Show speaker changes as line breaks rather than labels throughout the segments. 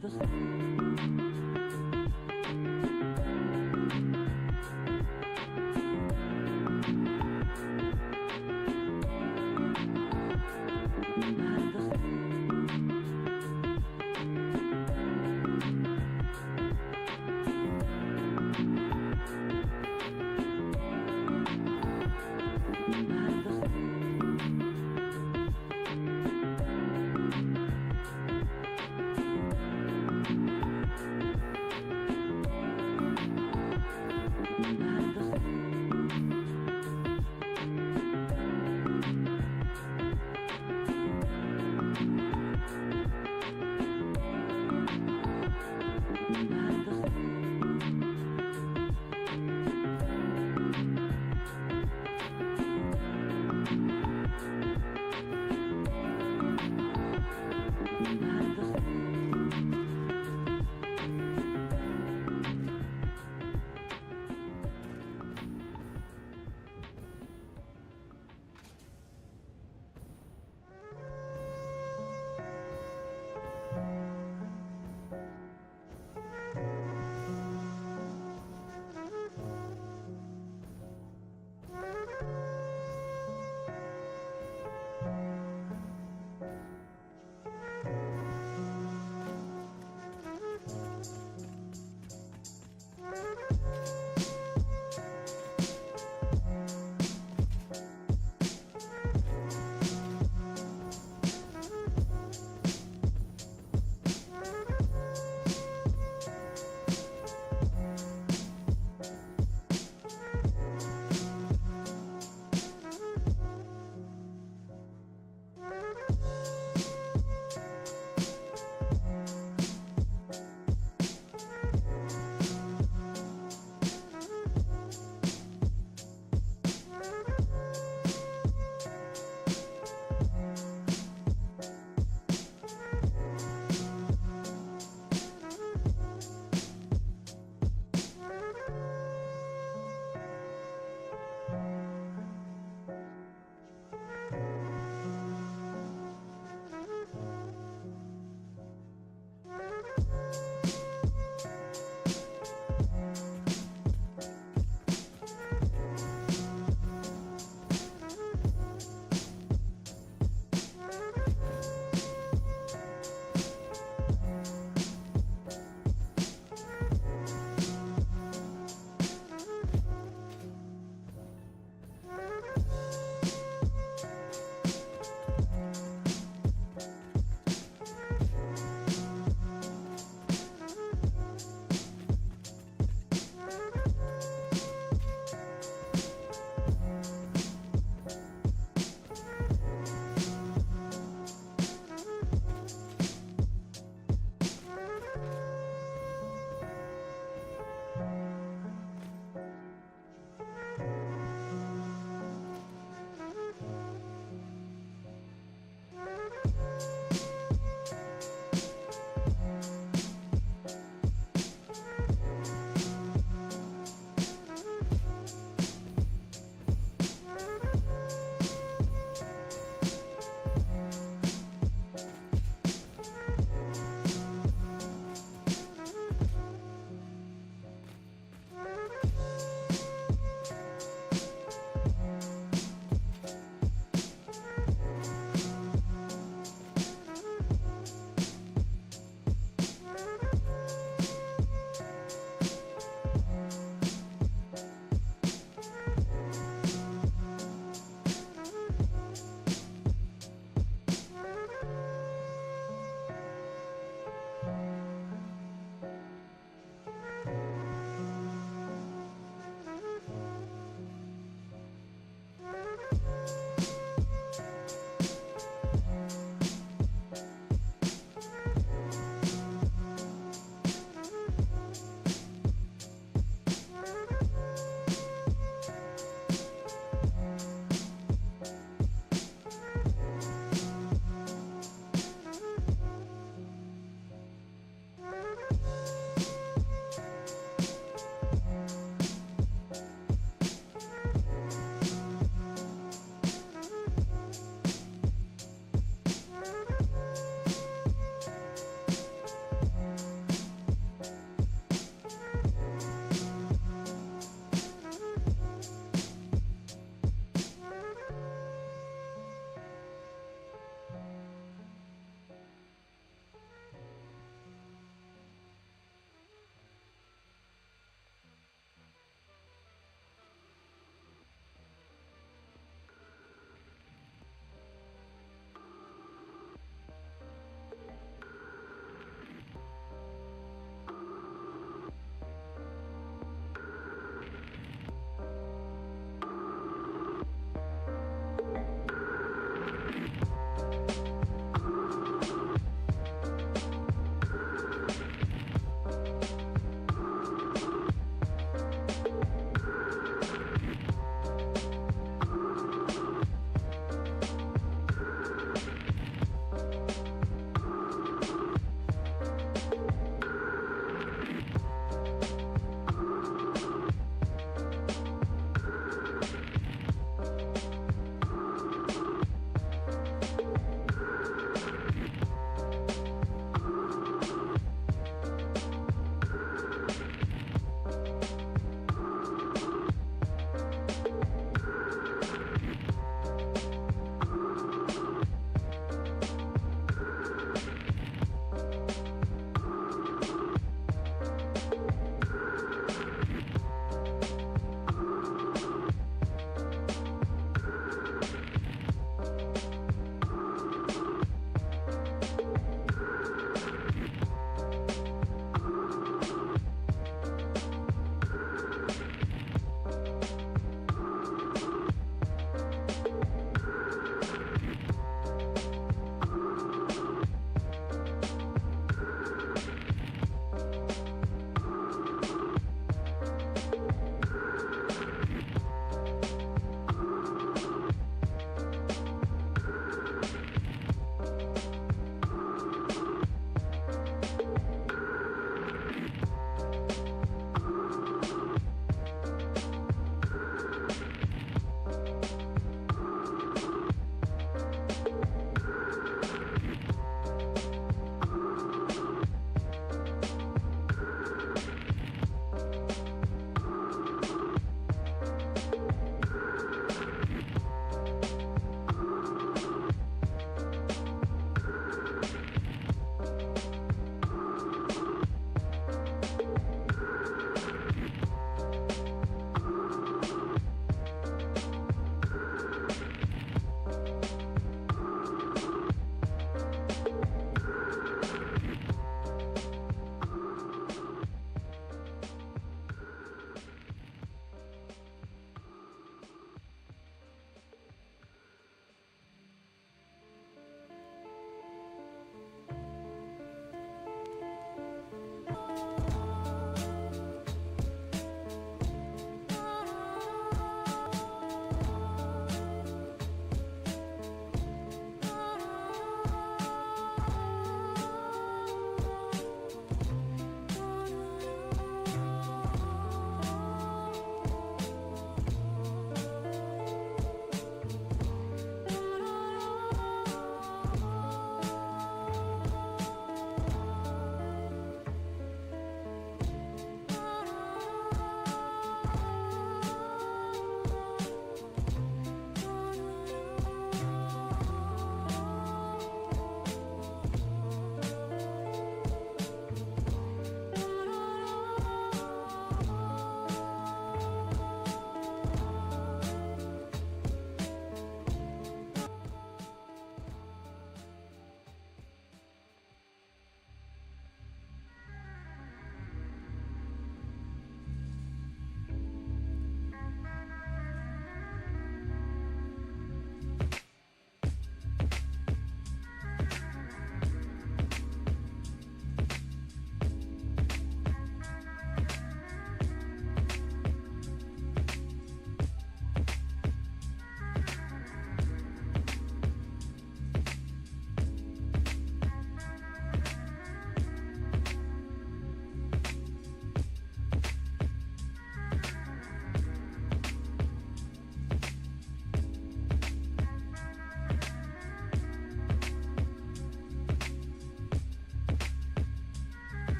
Just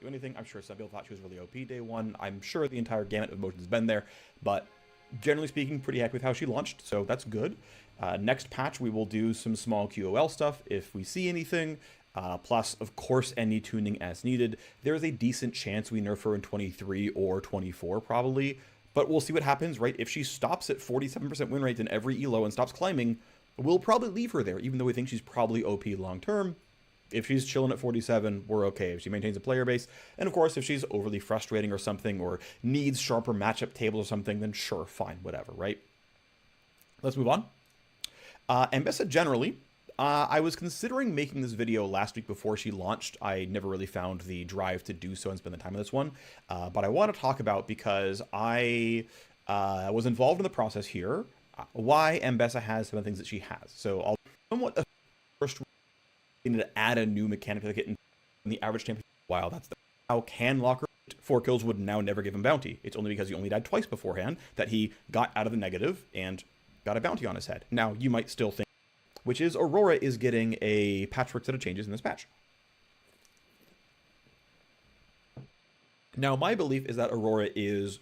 do anything. I'm sure some people thought she was really OP day one. I'm sure the entire gamut of emotions has been there, but generally speaking, pretty happy with how she launched, so that's good. Next patch, we will do some small QOL stuff if we see anything. Plus, of course, any tuning as needed. There's a decent chance we nerf her in 23 or 24, probably. But we'll see what happens, right? If she stops at 47% win rate in every elo and stops climbing, we'll probably leave her there, even though we think she's probably OP long-term. If she's chilling at 47, we're okay. If she maintains a player base, and of course, if she's overly frustrating or something, or needs sharper matchup tables or something, then sure, fine, whatever, right? Let's move on. Ambessa generally, I was considering making this video last week before she launched. I never really found the drive to do so and spend the time on this one. But I want to talk about, because I was involved in the process here, why Ambessa has some of the things that she has. So I'll somewhat first need to add a new mechanic to get in the average champion. While that's the how can locker 4 kills would now never give him bounty. It's only because he only died twice beforehand that he got out of the negative and got a bounty on his head. Now, you might still think, which is Aurora is getting a patchwork set of changes in this patch. Now, my belief is that Aurora is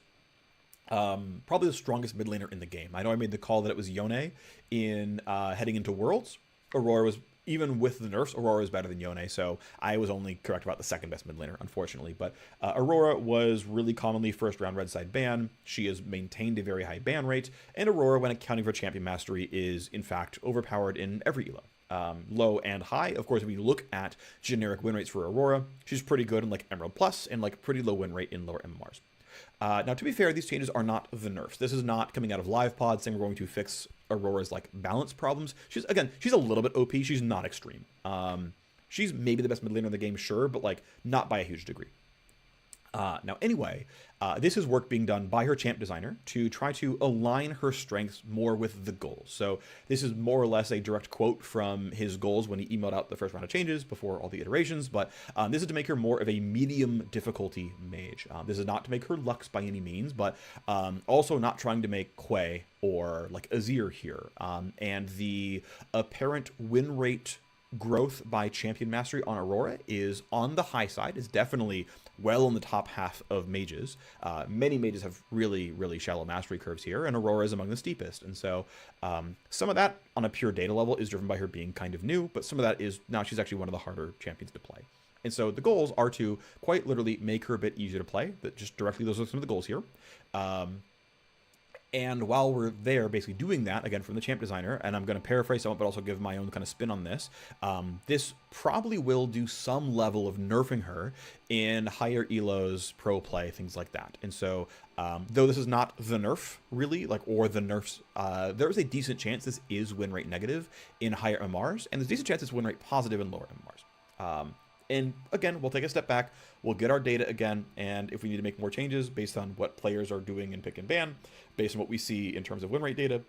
probably the strongest mid laner in the game. I know I made the call that it was Yone in heading into Worlds. Aurora was, even with the nerfs, Aurora is better than Yone, so I was only correct about the second best mid laner, unfortunately. But Aurora was really commonly first round red side ban. She has maintained a very high ban rate, and Aurora, when accounting for champion mastery, is in fact overpowered in every elo. Low and high. Of course, if we look at generic win rates for Aurora, she's pretty good in like Emerald Plus and like pretty low win rate in lower MMRs. Now, to be fair, these changes are not the nerfs. This is not coming out of live pod saying we're going to fix Aurora's like balance problems. She's a little bit OP. She's not extreme. She's maybe the best mid laner in the game, sure, but like not by a huge degree. Now, anyway, this is work being done by her champ designer to try to align her strengths more with the goals. So this is more or less a direct quote from his goals when he emailed out the first round of changes before all the iterations, but this is to make her more of a medium difficulty mage. This is not to make her Lux by any means, but also not trying to make Quay or like Azir here. And the apparent win rate growth by champion mastery on Aurora is on the high side, is definitely well in the top half of mages. Many mages have really, really shallow mastery curves here, and Aurora is among the steepest. And so some of that on a pure data level is driven by her being kind of new, but some of that is now she's actually one of the harder champions to play. And so the goals are to quite literally make her a bit easier to play. That just directly, those are some of the goals here. And while we're there basically doing that, again, from the champ designer, and I'm going to paraphrase somewhat, but also give my own kind of spin on this, this probably will do some level of nerfing her in higher elos, pro play, things like that. And so, though this is not the nerf, really, like, or the nerfs, there is a decent chance this is win rate negative in higher MRs, and there's a decent chance it's win rate positive in lower MRs. And again, we'll take a step back, we'll get our data again, and if we need to make more changes based on what players are doing in pick and ban, based on what we see in terms of win rate data,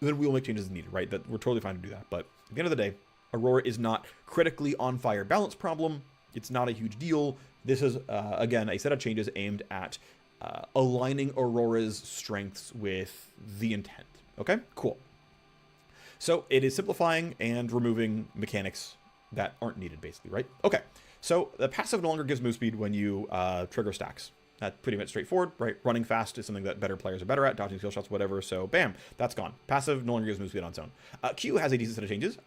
then we will make changes as needed, right? That we're totally fine to do that. But at the end of the day, Aurora is not critically on fire balance problem. It's not a huge deal. This is, again, a set of changes aimed at aligning Aurora's strengths with the intent. Okay, cool. So it is simplifying and removing mechanics that aren't needed, basically, right? Okay, so the passive no longer gives move speed when you trigger stacks. That's pretty much straightforward, right? Running fast is something that better players are better at, dodging skill shots, whatever, so bam, that's gone. Passive no longer gives move speed on its own. Q has a decent set of changes.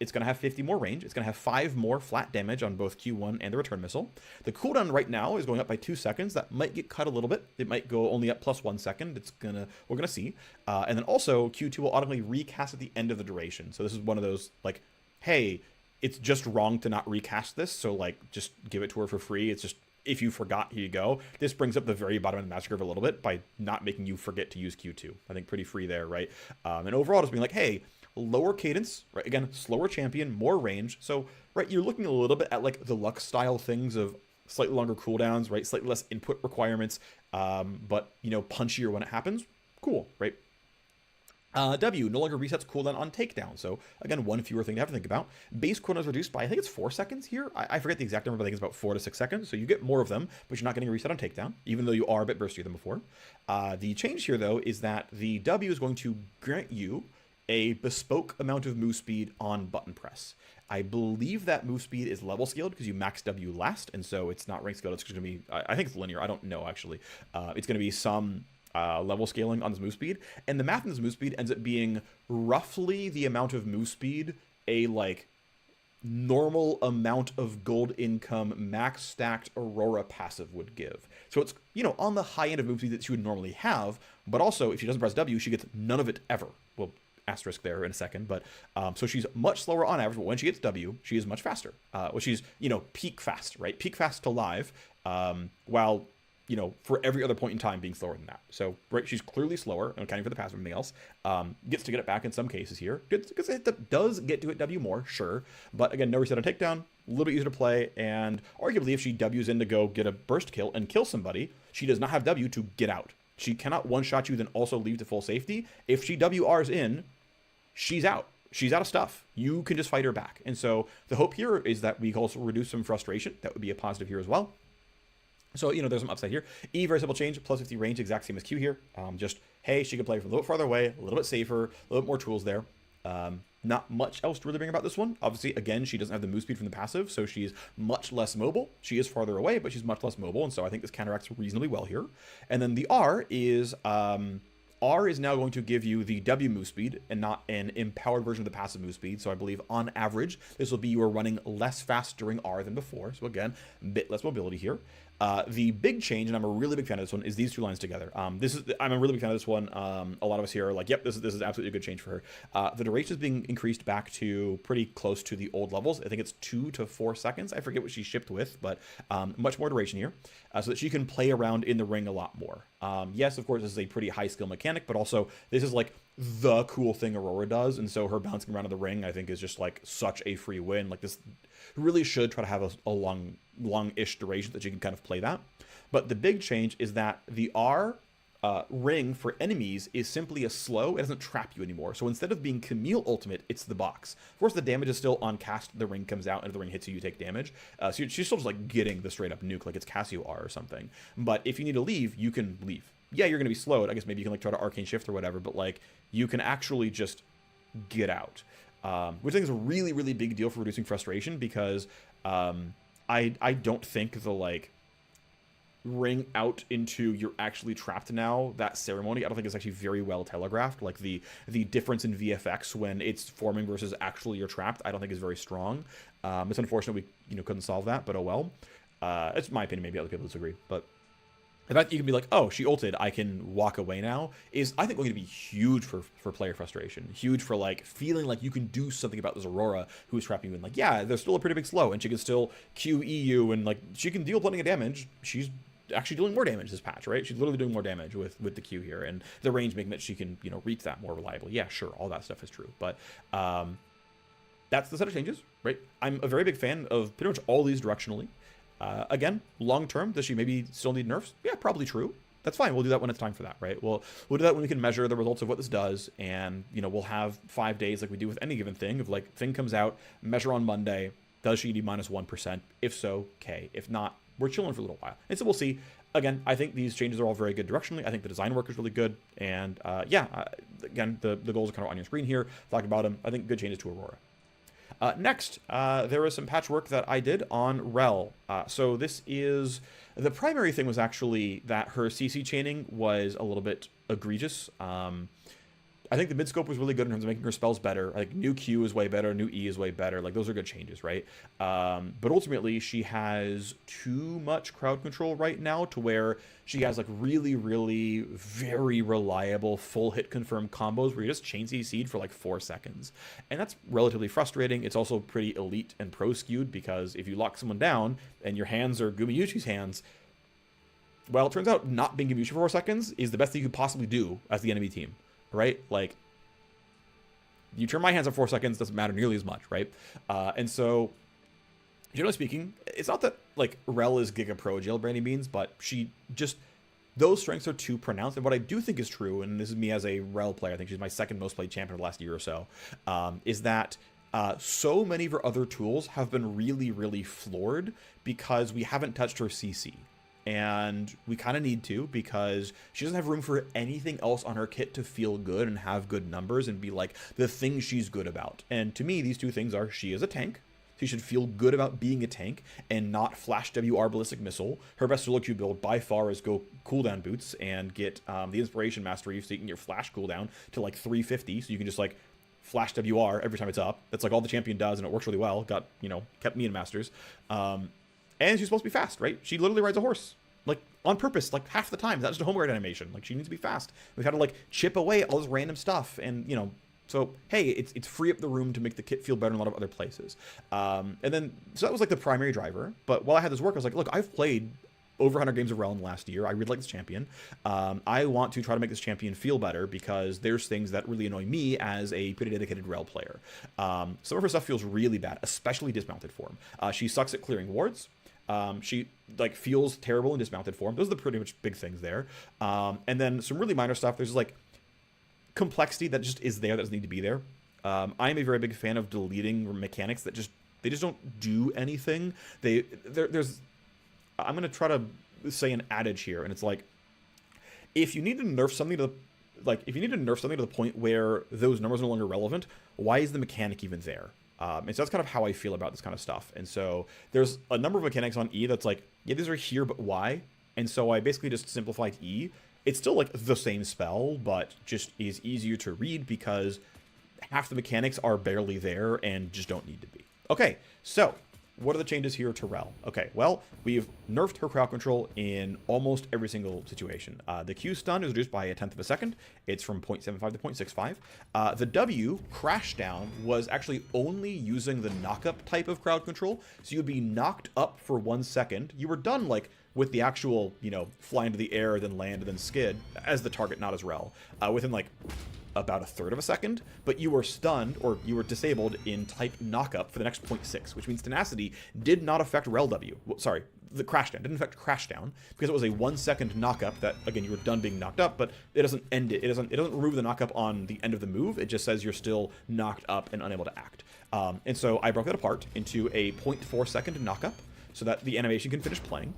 It's going to have 50 more range. It's going to have 5 more flat damage on both Q1 and the return missile. The cooldown right now is going up by 2 seconds. That might get cut a little bit. It might go only up plus 1 second. We're gonna see. And then also, Q2 will automatically recast at the end of the duration. So this is one of those, like, hey, it's just wrong to not recast this, so like just give it to her for free. It's just, if you forgot, here you go. This brings up the very bottom of the master curve a little bit by not making you forget to use Q2. I think pretty free there, right? And overall just being like, hey, lower cadence, right? Again, slower champion, more range. So, right, you're looking a little bit at like the Lux style things of slightly longer cooldowns, right? Slightly less input requirements, but, you know, punchier when it happens. Cool, right? W no longer resets cooldown on takedown. So again, one fewer thing to have to think about. Base cooldown is reduced by, I think it's 4 seconds here. I forget the exact number, but I think it's about 4 to 6 seconds. So you get more of them, but you're not getting a reset on takedown, even though you are a bit burstier than before. The change here, though, is that the W is going to grant you a bespoke amount of move speed on button press. I believe that move speed is level scaled because you max W last, and so it's not rank scaled. It's going to be, I think it's linear. I don't know, actually. It's going to be some level scaling on this move speed, and the math in this move speed ends up being roughly the amount of move speed a, like, normal amount of gold income max stacked Aurora passive would give. So it's, you know, on the high end of move speed that she would normally have, but also if she doesn't press W, she gets none of it ever. Well, asterisk there in a second, but so she's much slower on average, but when she gets W, she is much faster. Well, she's, you know, peak fast, right? Peak fast to live, while, you know, for every other point in time being slower than that. So, right, she's clearly slower, accounting for the passive and everything else. Gets to get it back in some cases here. Because it does get to hit W more, sure. But again, no reset on takedown, a little bit easier to play, and arguably if she W's in to go get a burst kill and kill somebody, she does not have W to get out. She cannot one-shot you, then also leave to full safety. If she WRs in, she's out. She's out of stuff. You can just fight her back. And so the hope here is that we also reduce some frustration. That would be a positive here as well. So, you know, there's some upside here. E, very simple change, plus 50 range, exact same as Q here. Just, hey, she can play from a little bit farther away, a little bit safer, a little bit more tools there. Not much else to really bring about this one. Obviously, again, she doesn't have the move speed from the passive, so she's much less mobile. She is farther away, but she's much less mobile, and so I think this counteracts reasonably well here. And then the R is now going to give you the W move speed and not an empowered version of the passive move speed. So I believe on average, this will be you are running less fast during R than before. So again, a bit less mobility here. The big change, and I'm a really big fan of this one, is these two lines together. I'm a really big fan of this one. A lot of us here are like, yep, this is absolutely a good change for her. The duration is being increased back to pretty close to the old levels. I think it's 2 to 4 seconds. I forget what she shipped with, but much more duration here, so that she can play around in the ring a lot more. Yes, of course, this is a pretty high skill mechanic, but also this is like the cool thing Aurora does, and so her bouncing around in the ring, I think, is just like such a free win. Like, this really should try to have a long-ish duration that you can kind of play that. But the big change is that the R ring for enemies is simply a slow. It doesn't trap you anymore. So instead of being Camille ultimate, it's the box. Of course, the damage is still on cast. The ring comes out, and if the ring hits you, you take damage. So she's still just like getting the straight up nuke, like it's Cassio R or something. But if you need to leave, you can leave. Yeah, you're going to be slowed. I guess maybe you can like try to arcane shift or whatever, but like you can actually just get out. Which I think is a really, really big deal for reducing frustration, because I don't think the like ring out into you're actually trapped now, that ceremony, I don't think it's actually very well telegraphed. Like the difference in VFX when it's forming versus actually you're trapped, I don't think is very strong. It's unfortunate we couldn't solve that, but oh well. It's my opinion. Maybe other people disagree, but the fact that you can be like, oh, she ulted, I can walk away now, is, I think, going to be huge for player frustration. Huge for, like, feeling like you can do something about this Aurora who's trapping you in. Like, yeah, there's still a pretty big slow, and she can still QE you, and, like, she can deal plenty of damage. She's actually doing more damage this patch, right? She's literally doing more damage with the Q here, and the range making that she can, reach that more reliably. Yeah, sure, all that stuff is true, but that's the set of changes, right? I'm a very big fan of pretty much all these directionally. Again, long term, does she maybe still need nerfs? Yeah, probably true. That's fine. We'll do that when it's time for that, right? We'll do that when we can measure the results of what this does, and we'll have 5 days like we do with any given thing. Of like, thing comes out, measure on Monday. Does she need -1%? If so, okay. If not, we're chilling for a little while. And so we'll see. Again, I think these changes are all very good directionally. I think the design work is really good, and again, the goals are kind of on your screen here. Talked about them. I think good changes to Aurora. Next, there was some patchwork that I did on Rel. So this is, the primary thing was actually that her CC chaining was a little bit egregious. I think the mid-scope was really good in terms of making her spells better. Like, new Q is way better, new E is way better. Like, those are good changes, right? But ultimately, she has too much crowd control right now to where she has, like, really, really very reliable full hit confirmed combos where you just chain CC'd for, like, 4 seconds. And that's relatively frustrating. It's also pretty elite and pro skewed, because if you lock someone down and your hands are Gumiyuchi's hands, well, it turns out not being Gumiyuchi for 4 seconds is the best thing you could possibly do as the enemy team. Right? Like, you turn my hands up 4 seconds, doesn't matter nearly as much, right? And so, generally speaking, it's not that, like, Rel is Giga Pro Jail by any means, but she just, those strengths are too pronounced. And what I do think is true, and this is me as a Rel player, I think she's my second most played champion of the last year or so, is that so many of her other tools have been really, really floored because we haven't touched her CC. And we kind of need to, because she doesn't have room for anything else on her kit to feel good and have good numbers and be like the thing she's good about. And to me, these two things are: she is a tank. She should feel good about being a tank and not flash WR ballistic missile. Her best solo Q build by far is go cooldown boots and get the inspiration mastery so you can get your flash cooldown to like 350, so you can just like flash WR every time it's up. That's like all the champion does, and it works really well. Got, kept me in Masters. And she's supposed to be fast, right? She literally rides a horse, like, on purpose, like, half the time. That's just a home guard animation. Like, she needs to be fast. We've had to, like, chip away all this random stuff, and, so, hey, it's free up the room to make the kit feel better in a lot of other places. And then, so that was, like, the primary driver. But while I had this work, I was like, look, I've played over 100 games of Realm last year. I really like this champion. I want to try to make this champion feel better, because there's things that really annoy me as a pretty dedicated Rel player. Some of her stuff feels really bad, especially dismounted form. She sucks at clearing wards. She like feels terrible in dismounted form. Those are the pretty much big things there. And then some really minor stuff. There's like complexity that just is there that doesn't need to be there. I'm a very big fan of deleting mechanics that they just don't do anything. There's I'm gonna try to say an adage here, and it's like, if you need to nerf something to the point where those numbers are no longer relevant, why is the mechanic even there? And so that's kind of how I feel about this kind of stuff. And so there's a number of mechanics on E that's like, yeah, these are here, but why? And so I basically just simplified E. It's still like the same spell, but just is easier to read because half the mechanics are barely there and just don't need to be. Okay, so what are the changes here to Rel? Okay, well, we've nerfed her crowd control in almost every single situation. The Q stun is reduced by 1/10 of a second. It's from 0.75 to 0.65. The W crash down was actually only using the knock-up type of crowd control. So you'd be knocked up for 1 second. You were done like with the actual, fly into the air, then land, and then skid as the target, not as Rel, within like about 1/3 of a second, but you were stunned or you were disabled in type knockup for the next 0.6, which means tenacity did not affect Rel W. Well, sorry, the crash down didn't affect crash down because it was a 1 second knockup that, again, you were done being knocked up, but it doesn't end it. It doesn't remove the knockup on the end of the move. It just says you're still knocked up and unable to act. And so I broke that apart into a 0.4 second knockup so that the animation can finish playing.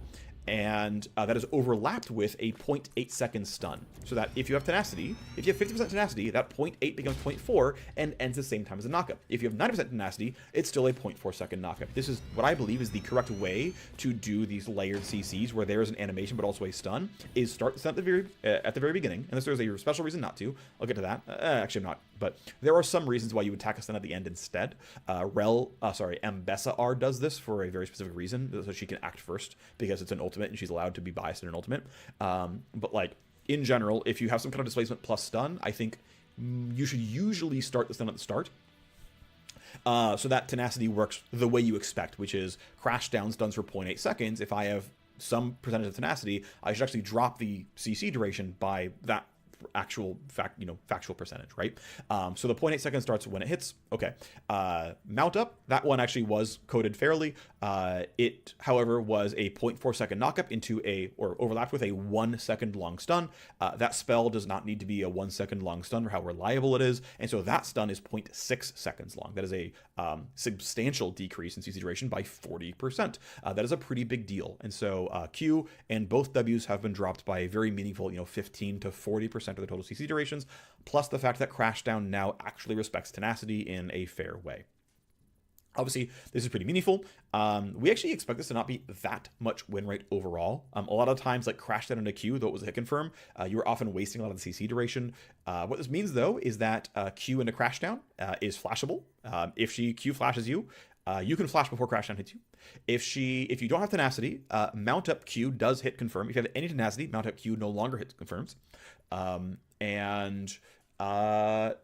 And that is overlapped with a 0.8 second stun. So that if you have tenacity, if you have 50% tenacity, that 0.8 becomes 0.4 and ends the same time as a knockup. If you have 90% tenacity, it's still a 0.4 second knockup. This is what I believe is the correct way to do these layered CCs, where there is an animation but also a stun, is start the stun at the very beginning, unless there's a special reason not to. I'll get to that. Actually, I'm not. But there are some reasons why you would tack a stun at the end instead. Mbessa R does this for a very specific reason, so she can act first, because it's an ultimate and she's allowed to be biased in an ultimate. But like in general, if you have some kind of displacement plus stun, I think you should usually start the stun at the start, so that tenacity works the way you expect, which is crash down stuns for 0.8 seconds. If I have some percentage of tenacity, I should actually drop the CC duration by that actual factual percentage, right? So the 0.8 seconds starts when it hits. Okay. Mount up, that one actually was coded fairly. It, however, was a 0.4 second knockup or overlapped with a 1 second long stun. That spell does not need to be a 1 second long stun for how reliable it is. And so that stun is 0.6 seconds long. That is a substantial decrease in CC duration by 40%. That is a pretty big deal. And so Q and both Ws have been dropped by a very meaningful, 15 to 40% of the total CC durations, plus the fact that Crashdown now actually respects tenacity in a fair way. Obviously, this is pretty meaningful. We actually expect this to not be that much win rate overall. A lot of times, like Crashdown into Q, though it was a hit confirm, you were often wasting a lot of the CC duration. What this means, though, is that Q into Crashdown is flashable. If she Q flashes you, you can flash before Crashdown hits you. If you don't have tenacity, Mount Up Q does hit confirm. If you have any tenacity, Mount Up Q no longer hits confirms.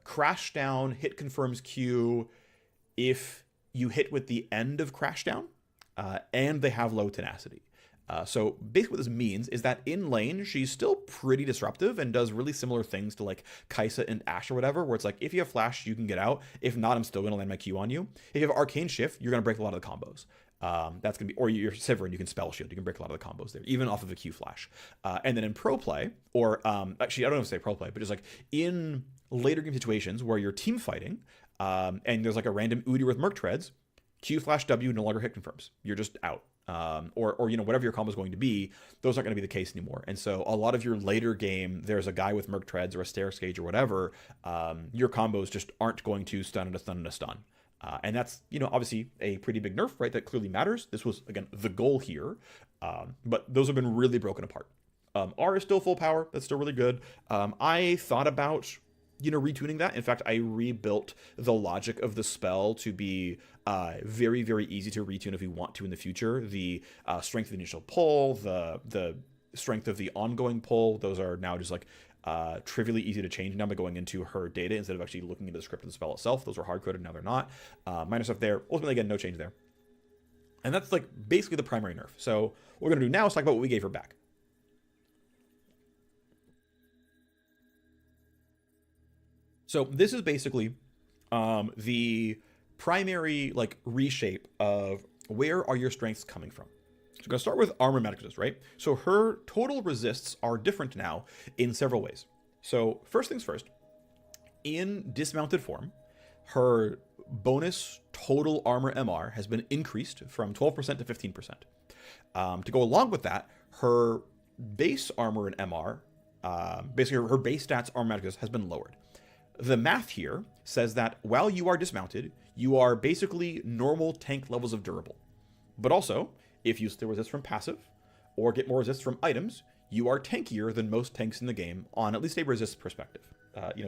Crashdown hit confirms Q if you hit with the end of Crashdown, and they have low tenacity. So basically what this means is that in lane, she's still pretty disruptive and does really similar things to like Kaisa and Ashe or whatever, where it's like, if you have flash, you can get out. If not, I'm still going to land my Q on you. If you have Arcane Shift, you're going to break a lot of the combos. That's going to be, or you're Severin, you can spell shield. You can break a lot of the combos there, even off of a Q flash. And then in pro play, or actually, I don't know if to say pro play, but just like in later game situations where you're team fighting, and there's like a random Udi with Merc Treads, Q flash W no longer hit confirms. You're just out. or whatever your combo is going to be, those aren't going to be the case anymore. And so a lot of your later game, there's a guy with Merc Treads or a Stair Gauge or whatever, your combos just aren't going to stun and a stun and a stun. And that's, obviously a pretty big nerf, right? That clearly matters. This was, again, the goal here. But those have been really broken apart. R is still full power. That's still really good. I thought about, retuning that. In fact, I rebuilt the logic of the spell to be very, very easy to retune if we want to in the future. The strength of the initial pull, the strength of the ongoing pull, those are now just like trivially easy to change now by going into her data instead of actually looking into the script of the spell itself. Those are hard-coded, now they're not. Minor stuff there. Ultimately, again, no change there. And that's like basically the primary nerf. So what we're going to do now is talk about what we gave her back. So this is basically the primary like reshape of where are your strengths coming from. So we're going to start with armor magic resist, right? So her total resists are different now in several ways. So first things first, in dismounted form, her bonus total armor MR has been increased from 12% to 15%. To go along with that, her base armor and MR, basically her base stats armor magic resist has been lowered. The math here says that while you are dismounted, you are basically normal tank levels of durable. But also, if you still resist from passive, or get more resist from items, you are tankier than most tanks in the game on at least a resist perspective.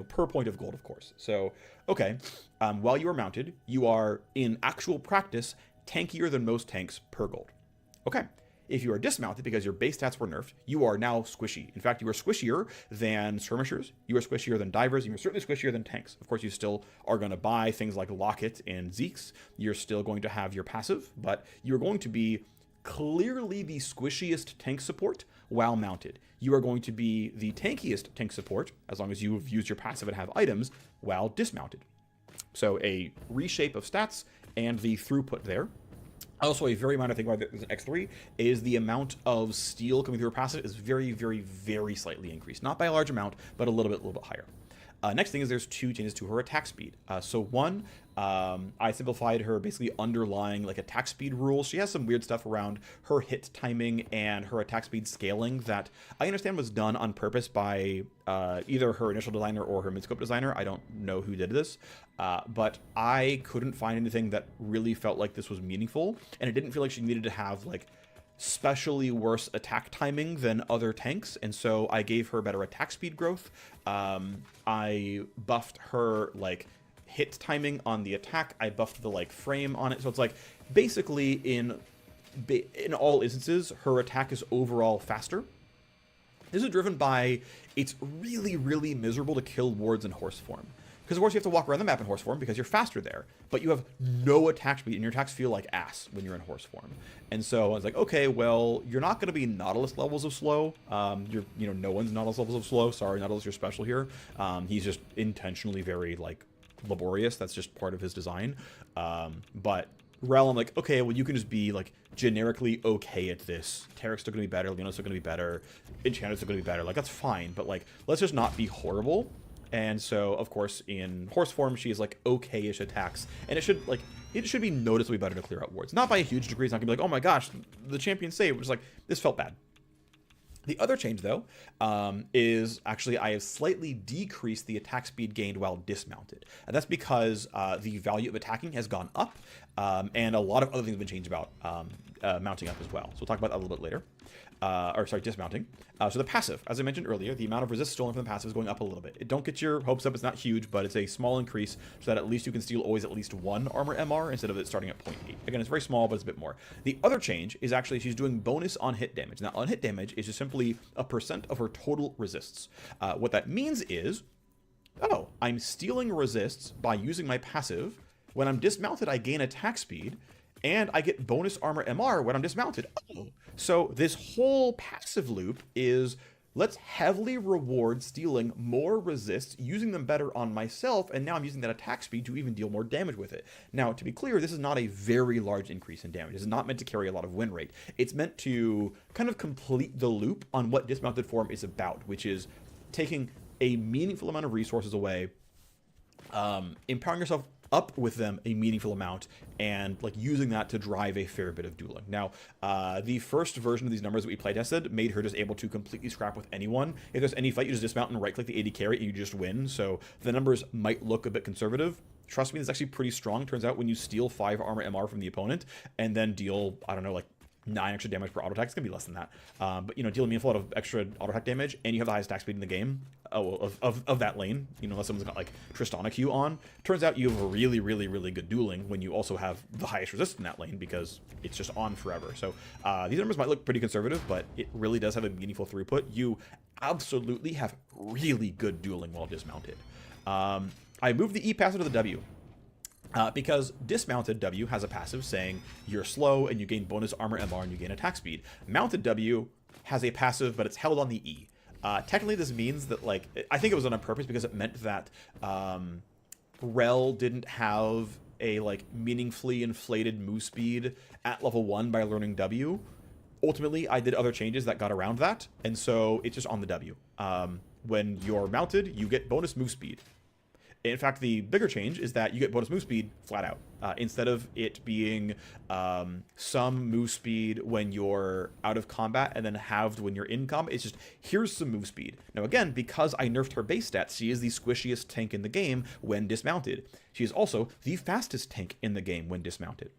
Per point of gold, of course. So, okay, while you are mounted, you are, in actual practice, tankier than most tanks per gold. Okay, if you are dismounted because your base stats were nerfed, you are now squishy. In fact, you are squishier than skirmishers, you are squishier than divers, and you're certainly squishier than tanks. Of course, you still are going to buy things like Locket and Zeeks. You're still going to have your passive, but you're going to be clearly the squishiest tank support while mounted. You are going to be the tankiest tank support, as long as you've used your passive and have items, while dismounted. So a reshape of stats and the throughput there. Also, a very minor thing about this X3 is the amount of steel coming through her passive is very, very, very slightly increased. Not by a large amount, but a little bit higher. Next thing is there's two changes to her attack speed. So one, I simplified her basically underlying like attack speed rules. She has some weird stuff around her hit timing and her attack speed scaling that I understand was done on purpose by either her initial designer or her midscope designer. I don't know who did this, but I couldn't find anything that really felt like this was meaningful, and it didn't feel like she needed to have like specially worse attack timing than other tanks, and so I gave her better attack speed growth. I buffed her like hit timing on the attack. I buffed the like frame on it, so it's like basically in all instances her attack is overall faster. This is driven by it's really, really miserable to kill wards in horse form. Because of course you have to walk around the map in horse form because you're faster there, but you have no attack speed and your attacks feel like ass when you're in horse form. And so I was like, okay, well, you're not going to be Nautilus levels of slow. No one's Nautilus levels of slow. Sorry, Nautilus, you're special here. He's just intentionally very like laborious. That's just part of his design. But Rel, I'm like, okay, well, you can just be like generically okay at this. Tarek's still going to be better. Leona's still going to be better. Enchantment's still going to be better. Like, that's fine, but like, let's just not be horrible. And so, of course, in horse form, she is like okay-ish attacks, and it should be noticeably better to clear out wards. Not by a huge degree. It's not gonna be like, oh my gosh, the champion saved. It's like, this felt bad. The other change, though, is actually I have slightly decreased the attack speed gained while dismounted. And that's because the value of attacking has gone up, and a lot of other things have been changed about mounting up as well. So we'll talk about that a little bit later. Dismounting. So the passive, as I mentioned earlier, the amount of resist stolen from the passive is going up a little bit. Don't get your hopes up, it's not huge, but it's a small increase so that at least you can steal always at least one armor MR instead of it starting at 0.8. Again, it's very small, but it's a bit more. The other change is actually she's doing bonus on hit damage. Now, on hit damage is just simply a % of her total resists. What that means is, oh, I'm stealing resists by using my passive. When I'm dismounted, I gain attack speed, and I get bonus armor MR when I'm dismounted. Oh. So this whole passive loop is, let's heavily reward stealing more resists, using them better on myself, and now I'm using that attack speed to even deal more damage with it. Now, to be clear, this is not a very large increase in damage. This is not meant to carry a lot of win rate. It's meant to kind of complete the loop on what dismounted form is about, which is taking a meaningful amount of resources away, empowering yourself up with them a meaningful amount and like using that to drive a fair bit of dueling. Now, the first version of these numbers that we playtested made her just able to completely scrap with anyone. If there's any fight, you just dismount and right-click the AD carry and you just win. So the numbers might look a bit conservative. Trust me, it's actually pretty strong. Turns out when you steal 5 armor MR from the opponent and then deal, I don't know, like 9 extra damage per auto attack, it's gonna be less than that. But you know, deal a meaningful lot of extra auto attack damage, and you have the highest attack speed in the game of that lane. You know, unless someone's got like Tristana Q on. Turns out you have a really, really, really good dueling when you also have the highest resist in that lane because it's just on forever. So these numbers might look pretty conservative, but it really does have a meaningful throughput. You absolutely have really good dueling while dismounted. I moved the E passive to the W. Because dismounted W has a passive saying you're slow and you gain bonus armor MR and you gain attack speed. Mounted W has a passive, but it's held on the E. Technically, this means that, like, I think it was done on purpose because it meant that Rel didn't have a, like, meaningfully inflated move speed at level 1 by learning W. Ultimately, I did other changes that got around that, and so it's just on the W. When you're mounted, you get bonus move speed. In fact, the bigger change is that you get bonus move speed flat out. Instead of it being some move speed when you're out of combat and then halved when you're in combat, it's just, here's some move speed. Now again, because I nerfed her base stats, she is the squishiest tank in the game when dismounted. She is also the fastest tank in the game when dismounted.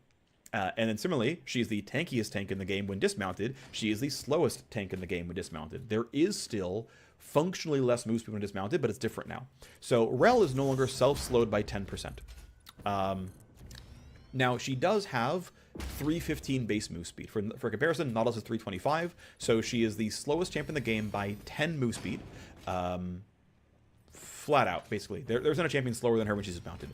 And then similarly, she is the tankiest tank in the game when dismounted. She is the slowest tank in the game when dismounted. There is still functionally less move speed when dismounted, but it's different now. So Rel is no longer self-slowed by 10%. Now, she does have 315 base move speed. For comparison, Nautilus is 325, so she is the slowest champ in the game by 10 move speed. Flat out, basically. There's not a champion slower than her when she's dismounted.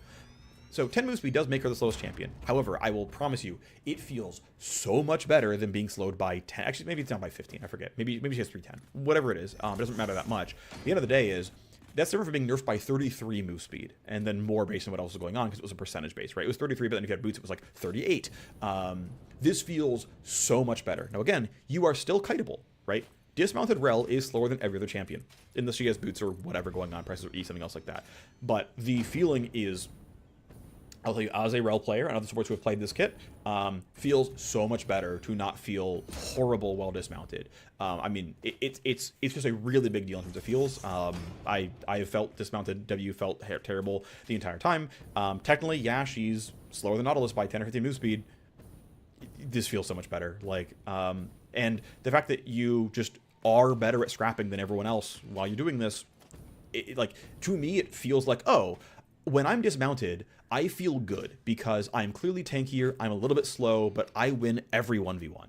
So 10 move speed does make her the slowest champion. However, I will promise you, it feels so much better than being slowed by 10. Actually, maybe it's down by 15. I forget. Maybe she has 310. Whatever it is. It doesn't matter that much. At the end of the day is, that's different from being nerfed by 33 move speed, and then more based on what else was going on, because it was a percentage base, right? It was 33, but then if you had boots, it was like 38. This feels so much better. Now again, you are still kiteable, right? Dismounted Rel is slower than every other champion, unless she has boots or whatever going on, presses or E, something else like that. But the feeling is, I'll tell you, as a Rel player and other supports who have played this kit, feels so much better to not feel horrible while dismounted. I mean, it's just a really big deal in terms of feels. I have felt dismounted W felt terrible the entire time. Technically, yeah, she's slower than Nautilus by 10 or 15 move speed. This feels so much better. Like, and the fact that you just are better at scrapping than everyone else while you're doing this, like, to me, it feels like, oh, when I'm dismounted, I feel good because I'm clearly tankier, I'm a little bit slow, but I win every 1v1.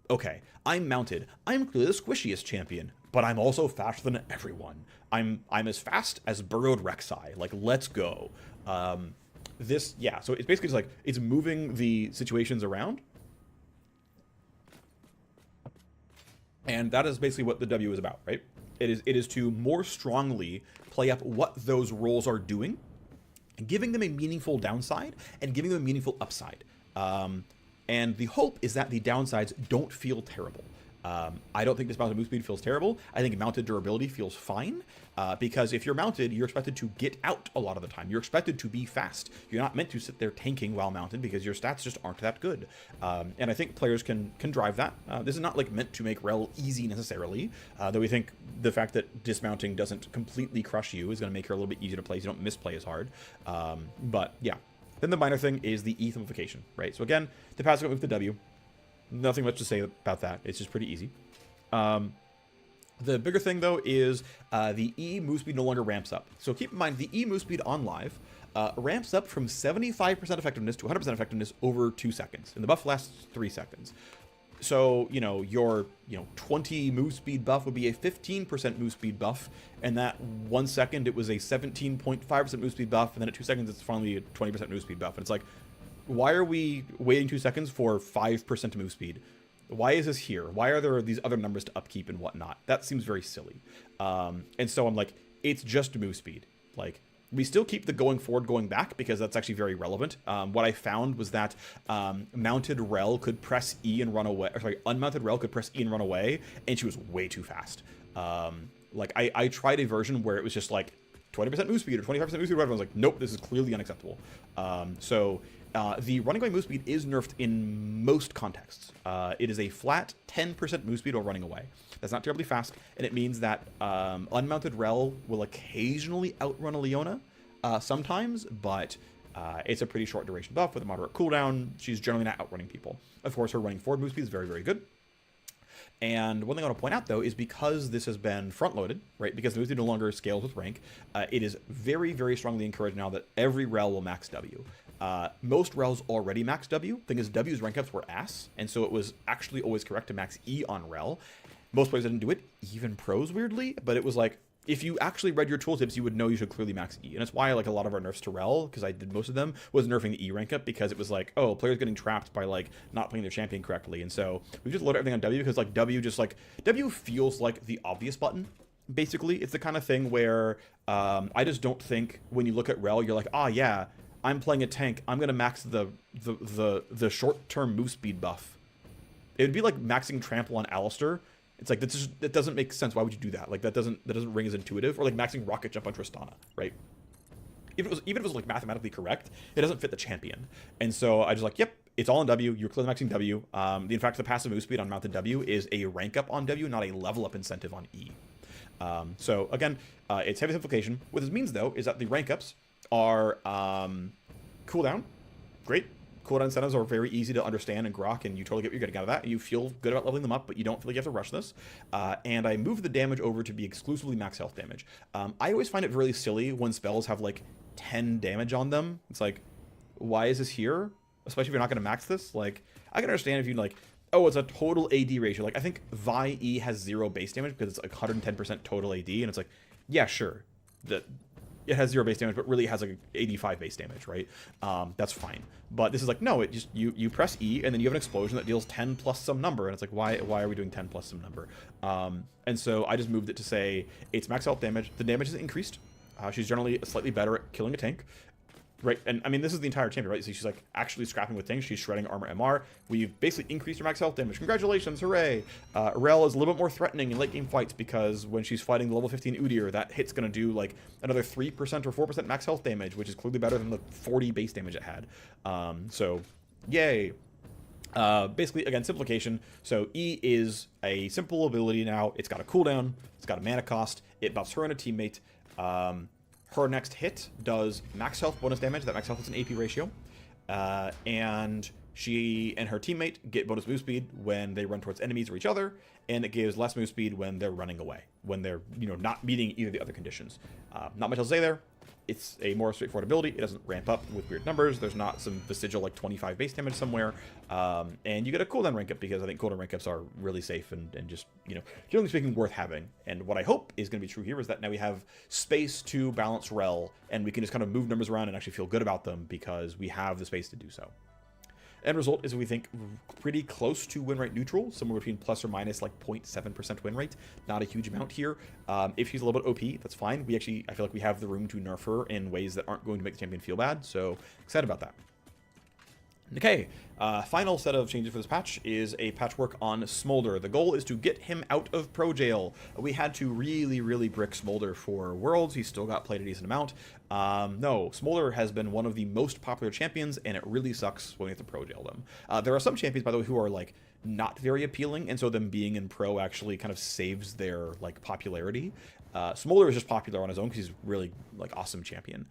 Okay, I'm mounted. I'm clearly the squishiest champion, but I'm also faster than everyone. I'm as fast as burrowed Rek'Sai. Like, let's go. Yeah, so it's basically just like, it's moving the situations around. And that is basically what the W is about, right? It is to more strongly play up what those roles are doing, giving them a meaningful downside and giving them a meaningful upside. And the hope is that the downsides don't feel terrible. I don't think dismounted move speed feels terrible. I think mounted durability feels fine, because if you're mounted, you're expected to get out a lot of the time. You're expected to be fast. You're not meant to sit there tanking while mounted because your stats just aren't that good. And I think players can drive that. This is not like meant to make Rel easy necessarily, though we think the fact that dismounting doesn't completely crush you is going to make her a little bit easier to play so you don't misplay as hard. But yeah. Then the minor thing is the E themification, right? So again, the passive with the W. Nothing much to say about that. It's just pretty easy. The bigger thing, though, is the E move speed no longer ramps up. So keep in mind, the E move speed on live ramps up from 75% effectiveness to 100% effectiveness over 2 seconds. And the buff lasts 3 seconds. So, your 20 move speed buff would be a 15% move speed buff. And that 1 second, it was a 17.5% move speed buff. And then at 2 seconds, it's finally a 20% move speed buff. And it's like, why are we waiting 2 seconds for 5% move speed? Why is this here? Why are there these other numbers to upkeep and whatnot? That seems very silly. And so I'm like, it's just move speed. Like, we still keep the going forward, going back, because that's actually very relevant. What I found was that mounted Rel could press E and run away. Or sorry, unmounted Rel could press E and run away, and she was way too fast. Like, I tried a version where it was just like, 20% move speed or 25% move speed or whatever. I was like, nope, this is clearly unacceptable. The running away move speed is nerfed in most contexts. It is a flat 10% move speed while running away. That's not terribly fast, and it means that unmounted Rel will occasionally outrun a Leona sometimes, but it's a pretty short duration buff with a moderate cooldown. She's generally not outrunning people. Of course, her running forward move speed is very, very good. And one thing I want to point out, though, is because this has been front-loaded, right, because the move speed no longer scales with rank, it is very, very strongly encouraged now that every Rel will max W. Most Rels already max W. Thing is, W's rank ups were ass, and so it was actually always correct to max E on Rel. Most players didn't do it, even pros, weirdly, but it was like, if you actually read your tooltips, you would know you should clearly max E. And that's why like a lot of our nerfs to Rel, because I did most of them, was nerfing the E rank up, because it was like, oh, players getting trapped by like not playing their champion correctly. And so we just loaded everything on W, because like W feels like the obvious button. Basically, it's the kind of thing where I just don't think when you look at Rel, you're like, ah, yeah, I'm playing a tank, I'm gonna max the short-term move speed buff. It would be like maxing trample on Alistar. It's like, that doesn't make sense. Why would you do that? Like, that doesn't ring as intuitive. Or like maxing rocket jump on Tristana, right? Even if it was like mathematically correct, it doesn't fit the champion. And so I just like, yep, it's all on W. You're clearly maxing W. In fact, the passive move speed on mounted W is a rank up on W, not a level up incentive on E. So again, it's heavy simplification. What this means though is that the rank ups are cooldown, great. Cooldown incentives are very easy to understand and grok, and you totally get what you're getting out of that. And you feel good about leveling them up, but you don't feel like you have to rush this. And I moved the damage over to be exclusively max health damage. I always find it really silly when spells have like 10 damage on them. It's like, why is this here? Especially if you're not going to max this. Like, I can understand if you like, oh, it's a total AD ratio. Like, I think Vi E has 0 base damage because it's like 110% total AD, and it's like, yeah, sure. It has 0 base damage, but really has like 85 base damage, right? That's fine. But this is like, no, it just, you press E, and then you have an explosion that deals 10 plus some number, and it's like, why are we doing 10 plus some number? And so I just moved it to say, it's max health damage. The damage is increased. She's generally slightly better at killing a tank. Right, and I mean, this is the entire champion, right? So she's like actually scrapping with things. She's shredding armor MR. We've basically increased her max health damage. Congratulations, hooray! Rel is a little bit more threatening in late game fights because when she's fighting the level 15 Udyr, that hit's gonna do like another 3% or 4% max health damage, which is clearly better than the 40 base damage it had. So, yay! Basically, again, simplification. So E is a simple ability now. It's got a cooldown. It's got a mana cost. It buffs her and a teammate. Her next hit does max health bonus damage. That max health is an AP ratio. And she and her teammate get bonus move speed when they run towards enemies or each other. And it gives less move speed when they're running away. When they're, not meeting either of the other conditions. Not much else to say there. It's a more straightforward ability. It doesn't ramp up with weird numbers. There's not some vestigial like 25 base damage somewhere. And you get a cooldown rank up because I think cooldown rank ups are really safe and just, generally speaking, worth having. And what I hope is going to be true here is that now we have space to balance Rel, and we can just kind of move numbers around and actually feel good about them because we have the space to do so. End result is, we think, pretty close to win rate neutral, somewhere between plus or minus like 0.7% win rate. Not a huge amount here. If she's a little bit OP, that's fine. I feel like we have the room to nerf her in ways that aren't going to make the champion feel bad, so excited about that. Okay, final set of changes for this patch is a patchwork on Smolder. The goal is to get him out of pro jail. We had to really, really brick Smolder for Worlds. He still got played a decent amount. No, Smolder has been one of the most popular champions, and it really sucks when we have to pro jail them. There are some champions, by the way, who are like not very appealing, and so them being in pro actually kind of saves their like popularity. Smolder is just popular on his own because he's really like awesome champion.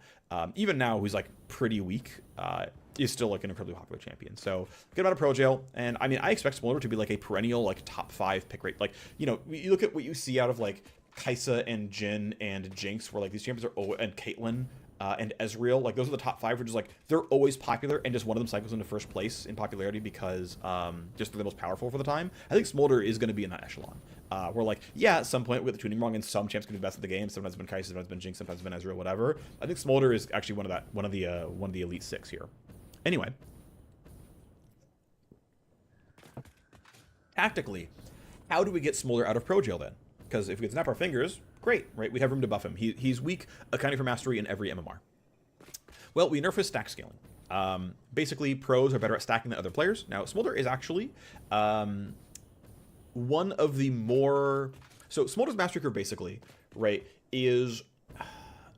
Even now, who's like pretty weak, is still like an incredibly popular champion. So get him out of pro jail, and I mean, I expect Smolder to be like a perennial like top 5 pick rate. Like, you look at what you see out of like Kai'Sa and Jhin and Jinx, where like these champions are and Caitlyn and Ezreal, like those are the top 5, which is like they're always popular, and just one of them cycles into first place in popularity because just they're the most powerful for the time. I think Smolder is going to be in that echelon. Where like, yeah, at some point with the tuning wrong, and some champs can be best at the game. Sometimes it's been Kai'Sa, sometimes it's been Jinx, sometimes it's been Ezreal, whatever. I think Smolder is actually one of the elite 6 here. Anyway, tactically, how do we get Smolder out of pro jail then? Because if we could snap our fingers, great, right? We'd have room to buff him. He's weak, accounting for mastery in every MMR. Well, we nerf his stack scaling. Basically, pros are better at stacking than other players. Now, Smolder is actually one of the more... So, Smolder's mastery curve, basically, right, is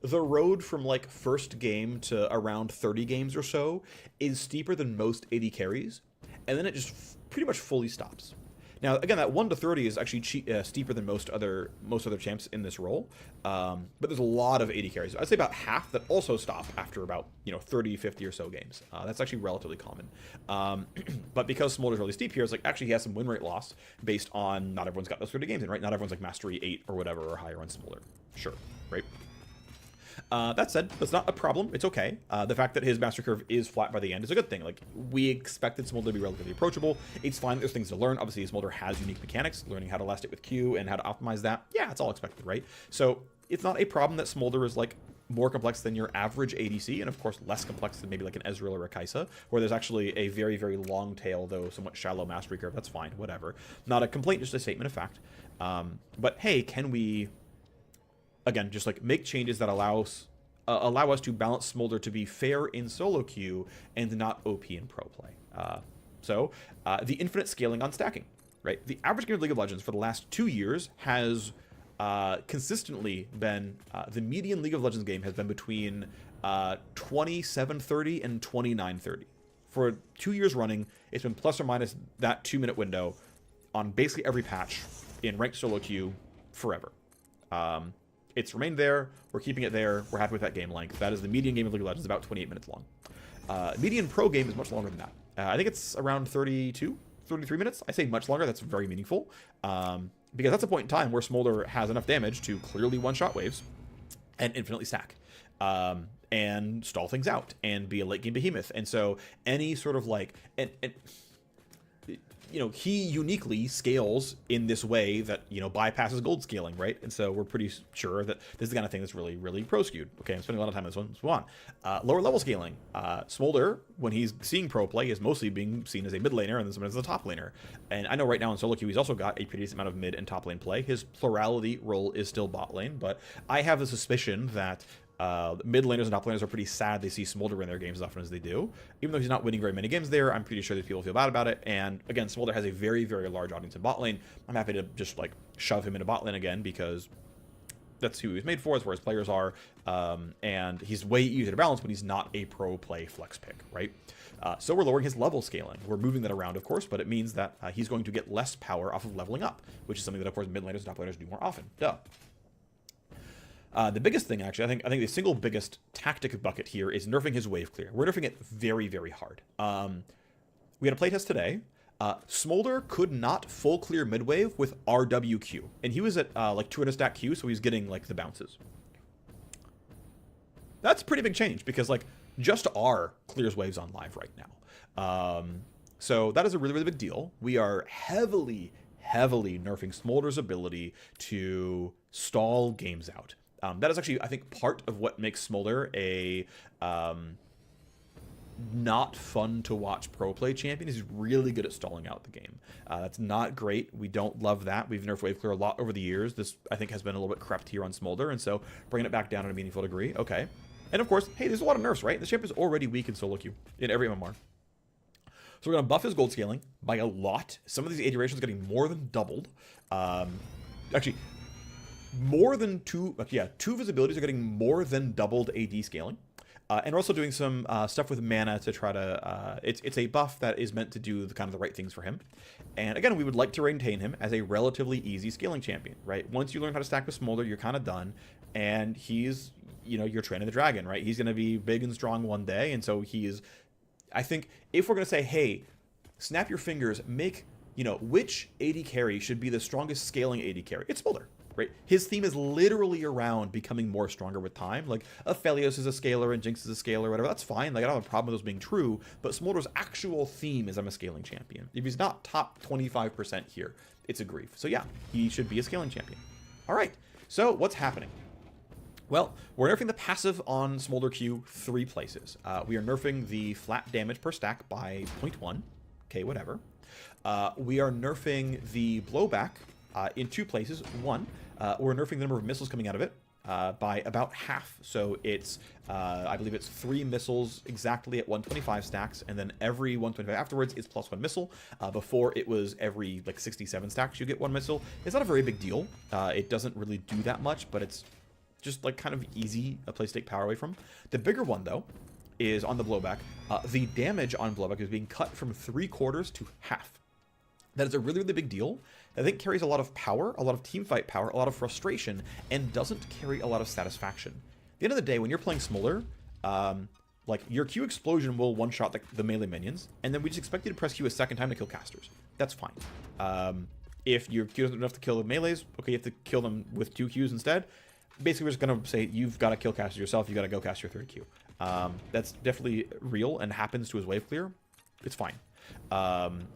the road from like first game to around 30 games or so is steeper than most AD carries, and then it just pretty much fully stops. Now, again, that 1 to 30 is actually steeper than most other champs in this role, but there's a lot of AD carries. I'd say about half that also stop after about 30, 50 or so games. That's actually relatively common. But because Smolder's really steep here, it's like actually he has some win rate loss based on not everyone's got those 30 games in, right? Not everyone's like Mastery 8 or whatever or higher on Smolder. Sure, right? That said, that's not a problem. It's okay. The fact that his master curve is flat by the end is a good thing. Like, we expected Smolder to be relatively approachable. It's fine that there's things to learn. Obviously, Smolder has unique mechanics, learning how to last it with Q and how to optimize that. Yeah, it's all expected, right? So it's not a problem that Smolder is, like, more complex than your average ADC, and of course less complex than maybe like an Ezreal or a Kai'Sa, where there's actually a very, very long tail, though somewhat shallow mastery curve. That's fine, whatever. Not a complaint, just a statement of fact. But hey, can we, again, just like make changes that allow us to balance Smolder to be fair in solo queue and not OP in pro play. So the infinite scaling on stacking, right? The average game of League of Legends for the last 2 years has consistently been, the median League of Legends game has been between 27:30 and 29:30. For 2 years running, it's been plus or minus that 2-minute window on basically every patch in ranked solo queue forever. It's remained there. We're keeping it there. We're happy with that game length. That is the median game of League of Legends, about 28 minutes long. Median pro game is much longer than that. I think it's around 32, 33 minutes. I say much longer. That's very meaningful. Because that's a point in time where Smolder has enough damage to clearly one-shot waves and infinitely stack. And stall things out and be a late-game behemoth. And so any sort of like... he uniquely scales in this way that, bypasses gold scaling, right? And so we're pretty sure that this is the kind of thing that's really, really pro-skewed. Okay, I'm spending a lot of time on this one. Let's move on. Lower level scaling. Smolder, when he's seeing pro play, is mostly being seen as a mid laner and then sometimes as a top laner. And I know right now in solo queue, he's also got a pretty decent amount of mid and top lane play. His plurality role is still bot lane, but I have a suspicion that mid laners and top laners are pretty sad they see Smolder win their games as often as they do. Even though he's not winning very many games there, I'm pretty sure that people feel bad about it. And again, Smolder has a very, very large audience in bot lane. I'm happy to just like shove him into bot lane again because that's who he's made for, that's where his players are. And he's way easier to balance when he's not a pro play flex pick, right? So we're lowering his level scaling. We're moving that around, of course, but it means that he's going to get less power off of leveling up, which is something that, of course, mid laners and top laners do more often. Duh. The biggest thing, actually, I think the single biggest tactic bucket here is nerfing his wave clear. We're nerfing it very, very hard. We had a playtest today. Smolder could not full clear mid wave with RWQ, and he was at like 200 stack Q, so he's getting like the bounces. That's a pretty big change because like just R clears waves on live right now. So that is a really, really big deal. We are heavily nerfing Smolder's ability to stall games out. That is actually, I think, part of what makes Smolder a not fun to watch pro play champion. He's really good at stalling out the game. That's not great. We don't love that. We've nerfed wave clear a lot over the years. This, I think, has been a little bit crept here on Smolder, and so bringing it back down in a meaningful degree. Okay. And of course, hey, there's a lot of nerfs, right? The champ is already weak in solo queue in every MMR. So we're going to buff his gold scaling by a lot. Some of these AD durations are getting more than doubled. Actually, more than two visibilities are getting more than doubled AD scaling. And we're also doing some stuff with mana to try to, it's a buff that is meant to do the kind of the right things for him. And again, we would like to maintain him as a relatively easy scaling champion, right? Once you learn how to stack with Smolder, you're kind of done. And he's, you're training the dragon, right? He's going to be big and strong one day. And so he is, I think, if we're going to say, hey, snap your fingers, make, which AD carry should be the strongest scaling AD carry, it's Smolder. Right, his theme is literally around becoming more stronger with time. Like Aphelios is a scaler and Jinx is a scaler, whatever. That's fine. Like I don't have a problem with those being true. But Smolder's actual theme is I'm a scaling champion. If he's not top 25% here, it's a grief. So yeah, he should be a scaling champion. All right. So what's happening? Well, we're nerfing the passive on Smolder Q 3 places. We are nerfing the flat damage per stack by 0.1. Okay, whatever. We are nerfing the blowback in 2 places. One, we're nerfing the number of missiles coming out of it by about half. So it's, I believe it's 3 missiles exactly at 125 stacks, and then every 125 afterwards is +1 missile. Before it was every like 67 stacks you get 1 missile. It's not a very big deal. It doesn't really do that much, but it's just like kind of easy a place to take power away from. The bigger one though is on the blowback. The damage on blowback is being cut from 3/4 to half. That is a really, really big deal. I think carries a lot of power, a lot of teamfight power, a lot of frustration, and doesn't carry a lot of satisfaction. At the end of the day, when you're playing Smolder, like your Q explosion will one-shot the melee minions, and then we just expect you to press Q a second time to kill casters. That's fine. If your Q isn't enough to kill the melees, okay, you have to kill them with 2 Qs instead. Basically, we're just going to say, you've got to kill casters yourself, you've got to go cast your 3rd Q. That's definitely real and happens to his wave clear. It's fine.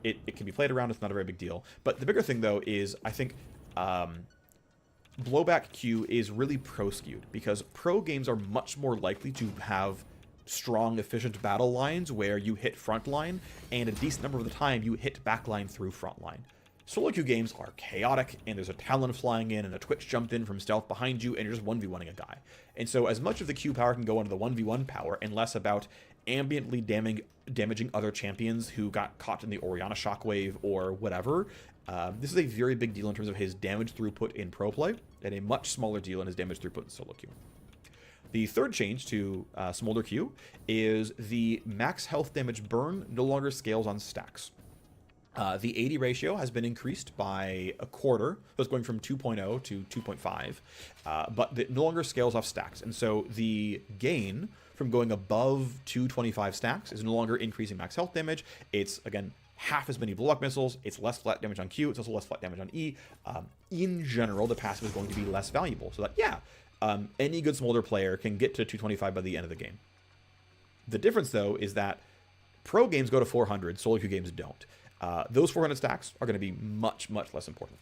It can be played around, it's not a very big deal. But the bigger thing, though, is I think blowback Q is really pro-skewed, because pro games are much more likely to have strong, efficient battle lines where you hit front line, and a decent number of the time you hit back line through front line. Solo queue games are chaotic, and there's a Talon flying in, and a Twitch jumped in from stealth behind you, and you're just 1v1ing a guy. And so as much of the Q power can go into the 1v1 power, and less about ambiently damaging other champions who got caught in the Orianna shockwave or whatever, this is a very big deal in terms of his damage throughput in pro play, and a much smaller deal in his damage throughput in solo queue. The third change to Smolder Q is the max health damage burn no longer scales on stacks. The 80 ratio has been increased by 1/4, so it's going from 2.0 to 2.5, but it no longer scales off stacks. And so the gain from going above 225 stacks is no longer increasing max health damage. It's, again, half as many blow-up missiles, it's less flat damage on Q, it's also less flat damage on E. In general, the passive is going to be less valuable. So that, yeah, any good Smolder player can get to 225 by the end of the game. The difference, though, is that pro games go to 400, solo queue games don't. Those 400 stacks are going to be much, much less important.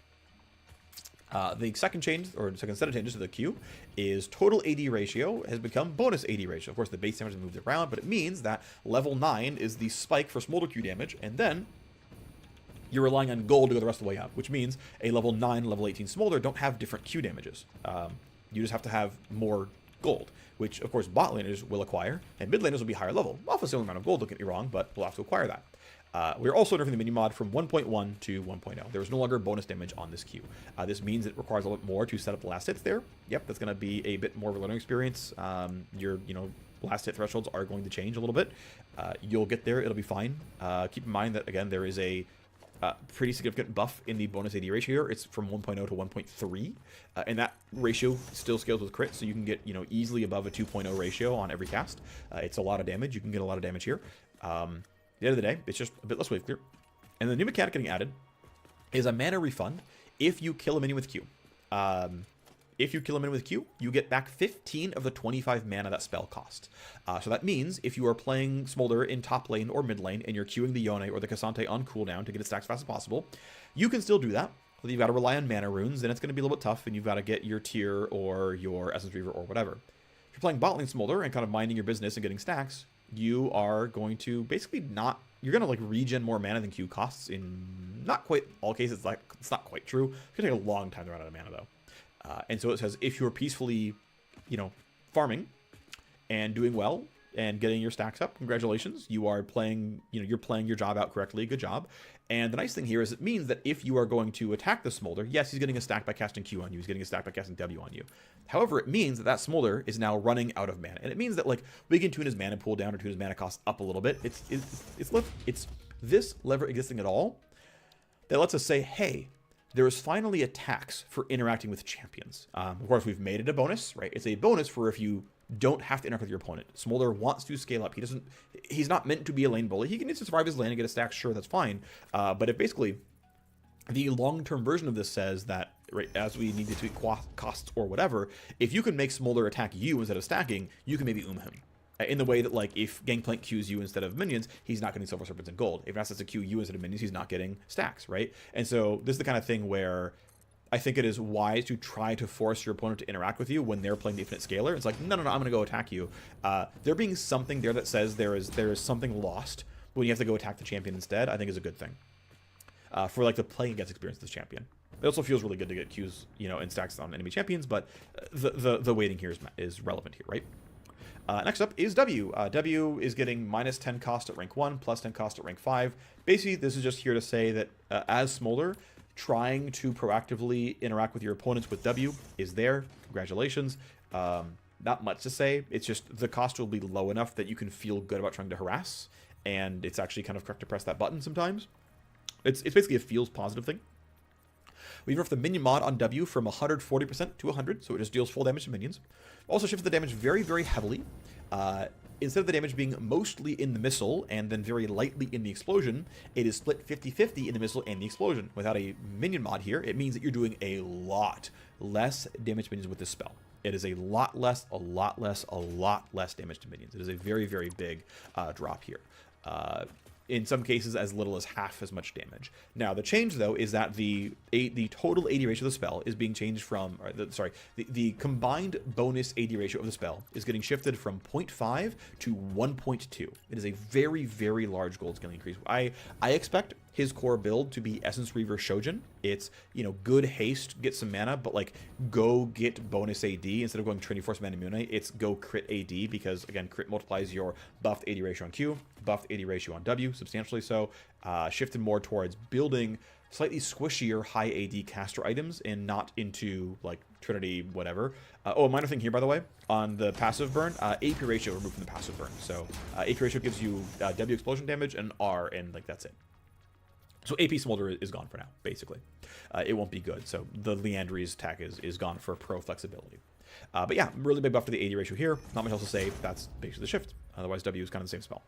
The second change, or second set of changes to the queue, is total AD ratio has become bonus AD ratio. Of course, the base damage has moved around, but it means that level 9 is the spike for Smolder Q damage, and then you're relying on gold to go the rest of the way up, which means a level 9, level 18 Smolder don't have different Q damages. You just have to have more gold, which, of course, bot laners will acquire, and mid laners will be higher level. Alpha similar amount of gold, don't get me wrong, but we'll have to acquire that. We're also nerfing the mini mod from 1.1 to 1.0. There is no longer bonus damage on this queue. This means it requires a little bit more to set up the last hits there. Yep, that's going to be a bit more of a learning experience. Your, last hit thresholds are going to change a little bit. You'll get there, it'll be fine. Keep in mind that, again, there is a pretty significant buff in the bonus AD ratio here. It's from 1.0 to 1.3, and that ratio still scales with crit, so you can get, easily above a 2.0 ratio on every cast. It's a lot of damage. You can get a lot of damage here. At the end of the day, it's just a bit less wave clear. And the new mechanic getting added is a mana refund if you kill a minion with Q. If you kill a minion with Q, you get back 15 of the 25 mana that spell cost. So that means if you are playing Smolder in top lane or mid lane and you're queuing the Yone or the Cassante on cooldown to get it stacked as fast as possible, you can still do that. But you've got to rely on mana runes, and it's going to be a little bit tough, and you've got to get your Tear or your Essence Reaver or whatever. If you're playing bot lane Smolder and kind of minding your business and getting stacks, you are going to basically you're going to like regen more mana than Q costs in not quite all cases. It's not quite true. It's going to take a long time to run out of mana though. And so it says if you're peacefully, farming and doing well and getting your stacks up, congratulations. You are playing, you're playing your job out correctly. Good job. And the nice thing here is it means that if you are going to attack the Smolder, yes, he's getting a stack by casting Q on you. He's getting a stack by casting W on you. However, it means that Smolder is now running out of mana. And it means that, we can tune his mana pool down or tune his mana cost up a little bit. It's this lever existing at all that lets us say, hey, there is finally a tax for interacting with champions. Of course, we've made it a bonus, right? It's a bonus for if you don't have to interact with your opponent. Smolder wants to scale up. He's not meant to be a lane bully. He can just survive his lane and get a stack, sure, that's fine. But if basically the long-term version of this says that, right, as we need to tweak costs or whatever, if you can make Smolder attack you instead of stacking, you can maybe him. In the way that, if Gangplank queues you instead of minions, he's not getting Silver Serpents and Gold. If it has to queue you instead of minions, he's not getting stacks, right? And so this is the kind of thing where I think it is wise to try to force your opponent to interact with you when they're playing the Infinite Scaler. It's like, no, I'm going to go attack you. There being something there that says there is something lost when you have to go attack the champion instead, I think is a good thing. For the playing against experience of this champion. It also feels really good to get Qs, and stacks on enemy champions, but the waiting here is relevant here, right? Next up is W. W is getting minus 10 cost at rank 1, plus 10 cost at rank 5. Basically, this is just here to say that as Smolder, trying to proactively interact with your opponents with W is there. Congratulations. Not much to say. It's just the cost will be low enough that you can feel good about trying to harass, and it's actually kind of correct to press that button sometimes. It's basically a feels positive thing. We nerfed the minion mod on W from 140% to 100, so it just deals full damage to minions. Also shifted the damage very, very heavily. Instead of the damage being mostly in the missile and then very lightly in the explosion, it is split 50-50 in the missile and the explosion. Without a minion mod here, it means that you're doing a lot less damage to minions with this spell. It is a lot less damage to minions. It is a very, very big drop here. In some cases, as little as half as much damage. Now, the change, though, is that the total AD ratio of the spell is being changed from... the combined bonus AD ratio of the spell is getting shifted from 0.5 to 1.2. It is a very, very large gold scaling increase. I expect his core build to be Essence Reaver Shojin. It's, good haste, get some mana, but, go get bonus AD instead of going Trinity Force Mana Immune. It's go crit AD because, again, crit multiplies your buffed AD ratio on Q, buffed AD ratio on W, substantially so. Shifted more towards building slightly squishier high AD caster items and not into, Trinity whatever. A minor thing here, by the way, on the passive burn, AP ratio removed from the passive burn. So, AP ratio gives you W explosion damage and R, and, that's it. So AP Smolder is gone for now, basically. It won't be good. So the Leandry's tech is gone for pro flexibility. But yeah, really big buff to the AD ratio here. Not much else to say. That's basically the shift. Otherwise, W is kind of the same spell.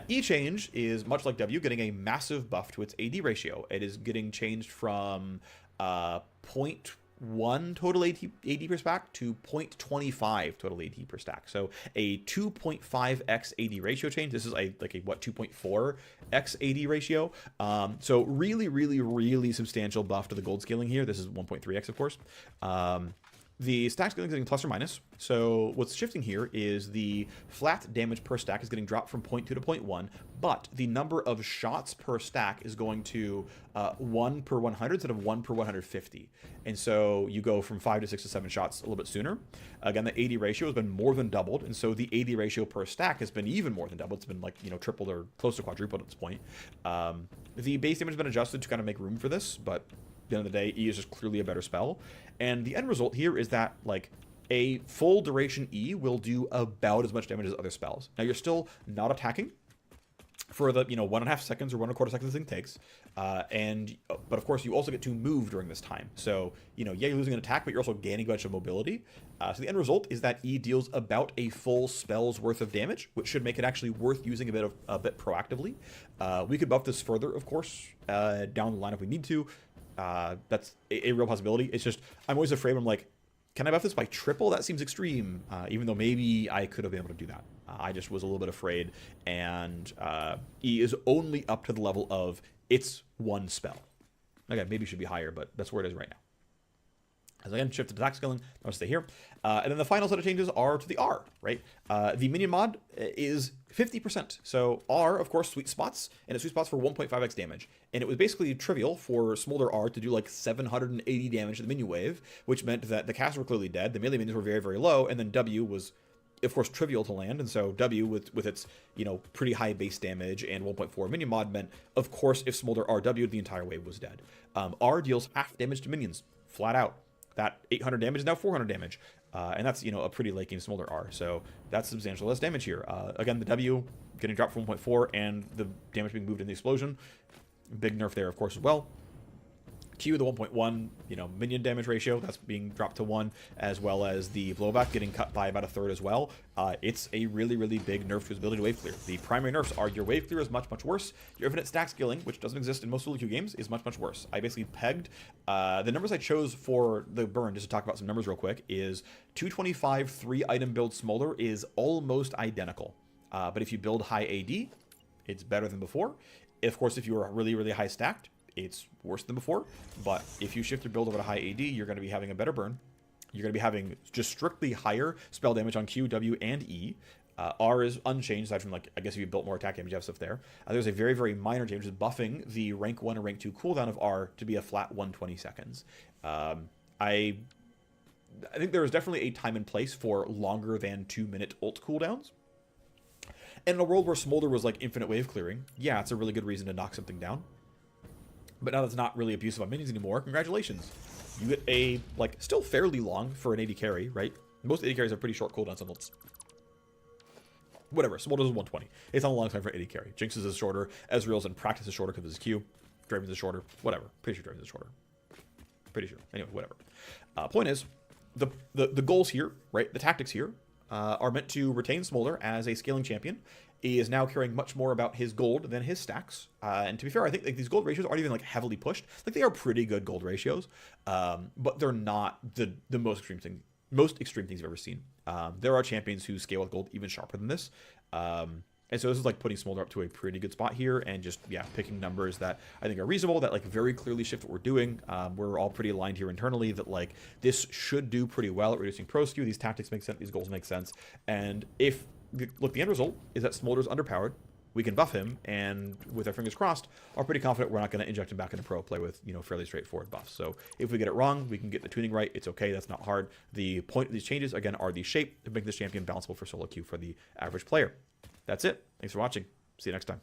E change is much like W, getting a massive buff to its AD ratio. It is getting changed from 0.1 total AD per stack to 0.25 total AD per stack. So a 2.5x AD ratio change. This is a 2.4x AD ratio. So really, really, really substantial buff to the gold scaling here. This is 1.3x, of course. The stack scaling is getting plus or minus. So what's shifting here is the flat damage per stack is getting dropped from 0.2 to 0.1, but the number of shots per stack is going to 1 per 100 instead of 1 per 150. And so you go from 5 to 6 to 7 shots a little bit sooner. Again, the AD ratio has been more than doubled, and so the AD ratio per stack has been even more than doubled. It's been tripled or close to quadrupled at this point. The base damage has been adjusted to kind of make room for this, but at the end of the day, E is just clearly a better spell. And the end result here is that, a full duration E will do about as much damage as other spells. Now, you're still not attacking for the, 1.5 seconds or 1.25 seconds this thing takes. But of course, you also get to move during this time. So, yeah, you're losing an attack, but you're also gaining a bunch of mobility. So the end result is that E deals about a full spell's worth of damage, which should make it actually worth using a bit proactively. We could buff this further, of course, down the line if we need to. That's a real possibility. It's just, I'm always afraid. I'm like, can I buff this by triple? That seems extreme, even though maybe I could have been able to do that. I just was a little bit afraid, and E is only up to the level of it's one spell. Again, maybe it should be higher, but that's where it is right now. As again, shift to attack scaling, I'll stay here. And then the final set of changes are to the R, right? The minion mod is 50%. So R, of course, sweet spots, and it sweet spots for 1.5x damage. And it was basically trivial for Smolder R to do 780 damage to the minion wave, which meant that the casters were clearly dead, the melee minions were very, very low, and then W was, of course, trivial to land. And so W, with its, pretty high base damage and 1.4 minion mod meant, of course, if Smolder R W'd, the entire wave was dead. R deals half damage to minions, flat out. That 800 damage is now 400 damage. And that's, a pretty late game Smolder R. So that's substantial less damage here. Again, the W getting dropped from 1.4 and the damage being moved in the explosion. Big nerf there, of course, as well. Q, the 1.1, minion damage ratio, that's being dropped to 1, as well as the blowback getting cut by about a third as well. It's a really, really big nerf to his ability to wave clear. The primary nerfs are your wave clear is much, much worse. Your infinite stack scaling, which doesn't exist in most solo queue games, is much, much worse. I basically pegged the numbers I chose for the burn, just to talk about some numbers real quick, is 225 3-item build Smolder is almost identical. But if you build high AD, it's better than before. Of course, if you are really, really high stacked, it's worse than before. But if you shift your build over to high AD, you're going to be having a better burn. You're going to be having just strictly higher spell damage on Q, W, and E. R is unchanged, aside from, I guess if you built more attack damage, you have stuff there. There's a very, very minor change, which is buffing the rank 1 and rank 2 cooldown of R to be a flat 120 seconds. I think there is definitely a time and place for longer than 2-minute ult cooldowns. And in a world where Smolder was infinite wave clearing, yeah, it's a really good reason to knock something down. But now that's not really abusive on minions anymore. Congratulations. You get a, like, still fairly long for an AD carry, right? Most AD carries have pretty short cooldowns, and let's... Whatever, Smolder's is 120. It's not a long time for AD carry. Jinx's is shorter. Ezreal's in practice is shorter because of his Q. Draven's is shorter. Whatever. Pretty sure Draven's is shorter. Pretty sure. Anyway, whatever. Point is, the goals here, right? The tactics here are meant to retain Smolder as a scaling champion. He is now caring much more about his gold than his stacks. And to be fair, I think like, these gold ratios aren't even like heavily pushed. Like they are pretty good gold ratios, but they're not the most extreme things you've ever seen. There are champions who scale with gold even sharper than this. And so this is like putting Smolder up to a pretty good spot here and just, yeah, picking numbers that I think are reasonable, that like very clearly shift what we're doing. We're all pretty aligned here internally that like this should do pretty well at reducing pro skew. These tactics make sense. These goals make sense. And if, look, the end result is that Smolder's underpowered. We can buff him, and with our fingers crossed, are pretty confident we're not going to inject him back into pro play with, you know, fairly straightforward buffs. So if we get it wrong, we can get the tuning right. It's okay. That's not hard. The point of these changes, again, are the shape to make this champion balanceable for solo queue for the average player. That's it. Thanks for watching. See you next time.